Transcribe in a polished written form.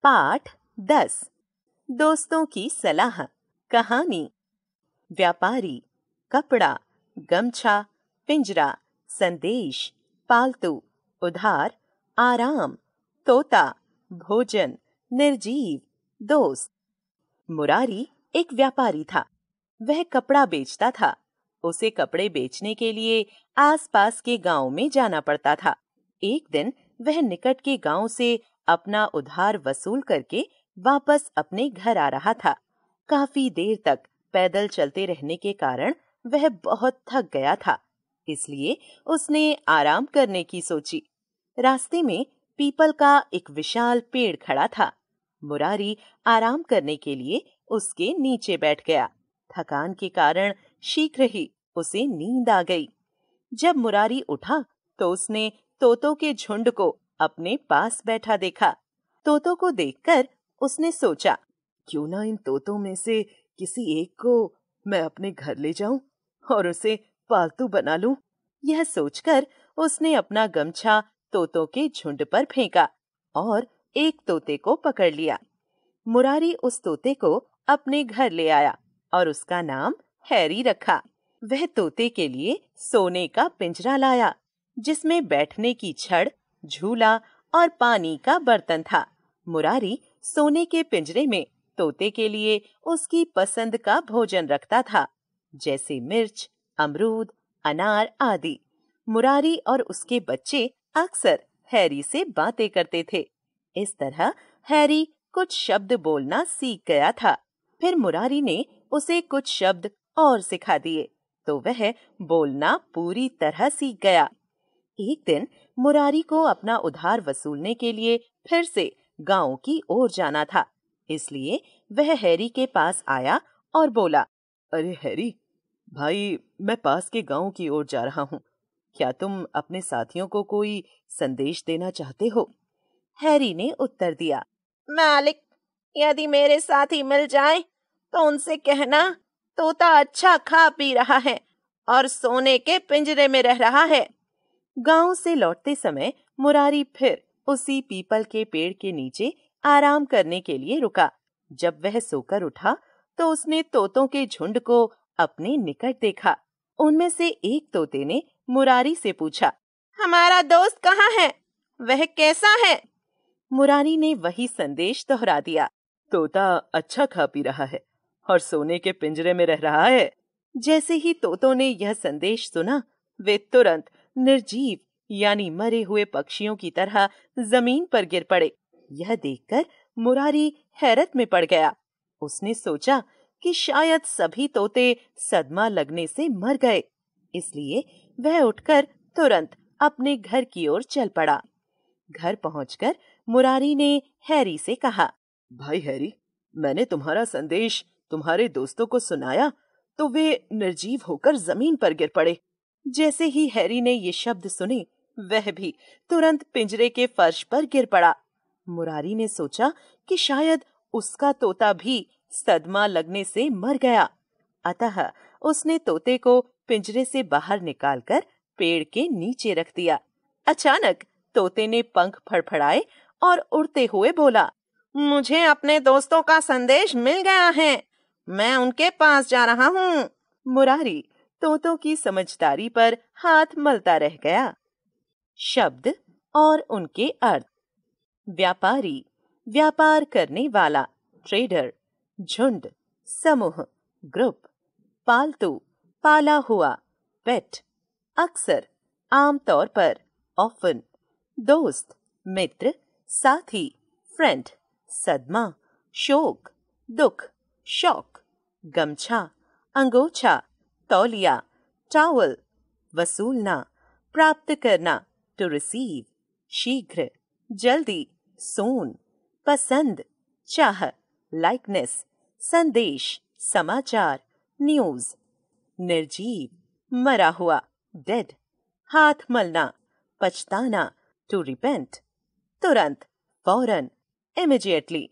पाठ 10 दोस्तों की सलाह। कहानी। व्यापारी, कपड़ा, गमछा, पिंजरा, संदेश, पालतू, उधार, आराम, तोता, भोजन, निर्जीव, दोस्त। मुरारी एक व्यापारी था। वह कपड़ा बेचता था। उसे कपड़े बेचने के लिए आसपास के गांव में जाना पड़ता था। एक दिन वह निकट के गांव से अपना उधार वसूल करके वापस अपने घर आ रहा था। काफी देर तक पैदल चलते रहने के कारण वह बहुत थक गया था, इसलिए उसने आराम करने की सोची। रास्ते में पीपल का एक विशाल पेड़ खड़ा था। मुरारी आराम करने के लिए उसके नीचे बैठ गया। थकान के कारण शीघ्र ही उसे नींद आ गई। जब मुरारी उठा तो उसने तोतों के झुंड को अपने पास बैठा देखा। तोतों को देखकर उसने सोचा, क्यों ना इन तोतों में से किसी एक को मैं अपने घर ले जाऊं और उसे पालतू बना लूं। यह सोचकर उसने अपना गमछा तोतों के झुंड पर फेंका और एक तोते को पकड़ लिया। मुरारी उस तोते को अपने घर ले आया और उसका नाम हैरी रखा। वह तोते के लिए सोने का पिंजरा लाया, जिसमें बैठने की छड़, झूला और पानी का बर्तन था। मुरारी सोने के पिंजरे में तोते के लिए उसकी पसंद का भोजन रखता था, जैसे मिर्च, अमरूद, अनार आदि। मुरारी और उसके बच्चे अक्सर हैरी से बातें करते थे। इस तरह हैरी कुछ शब्द बोलना सीख गया था। फिर मुरारी ने उसे कुछ शब्द और सिखा दिए, तो वह बोलना पूरी तरह सीख गया। एक दिन मुरारी को अपना उधार वसूलने के लिए फिर से गांव की ओर जाना था, इसलिए वह हैरी के पास आया और बोला, अरे हैरी भाई, मैं पास के गांव की ओर जा रहा हूँ। क्या तुम अपने साथियों को कोई संदेश देना चाहते हो? हैरी ने उत्तर दिया, मालिक, यदि मेरे साथी मिल जाएं, तो उनसे कहना तोता अच्छा खा पी रहा है और सोने के पिंजरे में रह रहा है। गांव से लौटते समय मुरारी फिर उसी पीपल के पेड़ के नीचे आराम करने के लिए रुका। जब वह सोकर उठा तो उसने तोतों के झुंड को अपने निकट देखा। उनमें से एक तोते ने मुरारी से पूछा, हमारा दोस्त कहाँ है? वह कैसा है? मुरारी ने वही संदेश दोहरा दिया, तोता अच्छा खा पी रहा है और सोने के पिंजरे में रह रहा है। जैसे ही तोतों ने यह संदेश सुना, वे तुरंत निर्जीव यानी मरे हुए पक्षियों की तरह जमीन पर गिर पड़े। यह देखकर मुरारी हैरत में पड़ गया। उसने सोचा कि शायद सभी तोते सदमा लगने से मर गए, इसलिए वह उठकर तुरंत अपने घर की ओर चल पड़ा। घर पहुंचकर मुरारी ने हैरी से कहा, भाई हैरी, मैंने तुम्हारा संदेश तुम्हारे दोस्तों को सुनाया तो वे निर्जीव होकर जमीन पर गिर पड़े। जैसे ही हैरी ने ये शब्द सुने, वह भी तुरंत पिंजरे के फर्श पर गिर पड़ा। मुरारी ने सोचा कि शायद उसका तोता भी सदमा लगने से मर गया। अतः उसने तोते को पिंजरे से बाहर निकालकर पेड़ के नीचे रख दिया। अचानक तोते ने पंख फड़फड़ाए और उड़ते हुए बोला, मुझे अपने दोस्तों का संदेश मिल गया है, मैं उनके पास जा रहा हूँ। मुरारी तोतों की समझदारी पर हाथ मलता रह गया। शब्द और उनके अर्थ। व्यापारी, व्यापार करने वाला, ट्रेडर। झुंड, समूह, ग्रुप। पालतू, पाला हुआ, पेट। अक्सर, आमतौर पर, ऑफन। दोस्त, मित्र, साथी, फ्रेंड। सदमा, शोक, दुख, शौक। गमछा, अंगोछा, तौलिया, टॉवल। वसूलना, प्राप्त करना, टू रिसीव। शीघ्र, जल्दी, सोन। पसंद, चाह, लाइकनेस। संदेश, समाचार, न्यूज। निर्जीव, मरा हुआ, डेड। हाथ मलना, पछताना, टू रिपेंट। तुरंत, फौरन, इमीडिएटली।